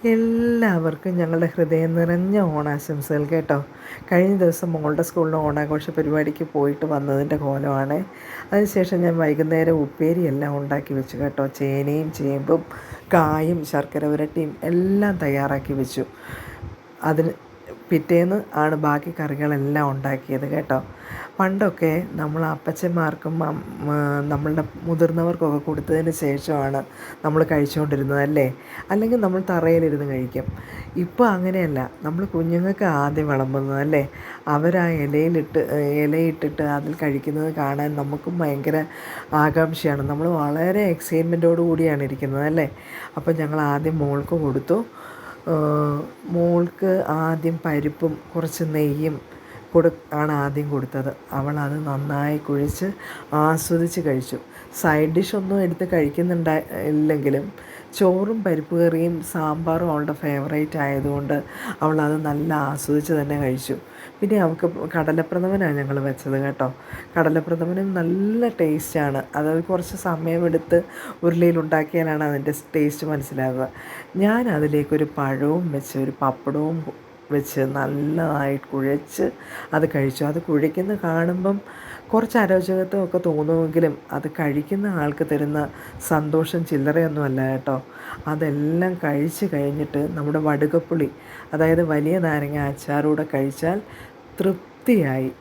എല്ലാവർക്കും ഞങ്ങളുടെ ഹൃദയം നിറഞ്ഞ ഓണാശംസകൾ കേട്ടോ. കഴിഞ്ഞ ദിവസം മോളുടെ സ്കൂളിൽ ഓണാഘോഷ പരിപാടിക്ക് പോയിട്ട് വന്നതിൻ്റെ കോലമാണ്. അതിനുശേഷം ഞാൻ വൈകുന്നേരം ഉപ്പേരിയെല്ലാം ഉണ്ടാക്കി വെച്ചു കേട്ടോ. ചേനയും ചേമ്പും കായും ശർക്കര പുരട്ടിയും എല്ലാം തയ്യാറാക്കി വെച്ചു. അതിന് പിറ്റേന്ന് ആണ് ബാക്കി കറികളെല്ലാം ഉണ്ടാക്കിയത് കേട്ടോ. പണ്ടൊക്കെ നമ്മൾ അപ്പച്ചന്മാർക്കും നമ്മളുടെ മുതിർന്നവർക്കൊക്കെ കൊടുത്തതിന് ശേഷമാണ് നമ്മൾ കഴിച്ചുകൊണ്ടിരുന്നത് അല്ലേ. അല്ലെങ്കിൽ നമ്മൾ തറയിലിരുന്ന് കഴിക്കും. ഇപ്പോൾ അങ്ങനെയല്ല, നമ്മൾ കുഞ്ഞുങ്ങൾക്ക് ആദ്യം വിളമ്പുന്നത് അല്ലേ. അവരാ ഇലയിട്ടിട്ട് അതിൽ കഴിക്കുന്നത് കാണാൻ നമുക്കും ഭയങ്കര ആകാംക്ഷയാണ്. നമ്മൾ വളരെ എക്സൈറ്റ്മെൻറ്റോടു കൂടിയാണ് ഇരിക്കുന്നത് അല്ലേ. അപ്പോൾ ഞങ്ങൾ ആദ്യം മോൾക്ക് കൊടുത്തു. മോൾക്ക് ആദ്യം പരിപ്പും കുറച്ച് നെയ്യും ആണ് ആദ്യം കൊടുത്തത്. അവളത് നന്നായി കുഴിച്ച് ആസ്വദിച്ച് കഴിച്ചു. സൈഡ് ഡിഷൊന്നും എടുത്ത് ഇല്ലെങ്കിലും ചോറും പരിപ്പ് കറിയും സാമ്പാറും അവളുടെ ഫേവറേറ്റ് ആയതുകൊണ്ട് അവളത് നല്ല ആസ്വദിച്ച് തന്നെ കഴിച്ചു. പിന്നെ അവൾക്ക് കടലപ്രഥമനാണ് ഞങ്ങൾ വെച്ചത് കേട്ടോ. കടലപ്രഥമനും നല്ല ടേസ്റ്റാണ്. അത് കുറച്ച് സമയമെടുത്ത് ഉരുളിയിലുണ്ടാക്കിയാലാണ് അതിൻ്റെ ടേസ്റ്റ് മനസ്സിലാകുക. ഞാൻ അതിലേക്കൊരു പഴവും വെച്ച് ഒരു പപ്പടവും വെച്ച് നല്ലതായി കുഴച്ച് അത് കഴിച്ചു. അത് കുഴയ്ക്കുന്ന കാണുമ്പം കുറച്ച് അരോചകത്വമൊക്കെ തോന്നുമെങ്കിലും അത് കഴിക്കുന്ന ആൾക്ക് തരുന്ന സന്തോഷം ചില്ലറയൊന്നുമല്ല കേട്ടോ. അതെല്ലാം കഴിച്ച് കഴിഞ്ഞിട്ട് നമ്മുടെ വടുകപ്പുളി, അതായത് വലിയ നാരങ്ങ അച്ചാറൂടെ കഴിച്ചാൽ തൃപ്തിയായി.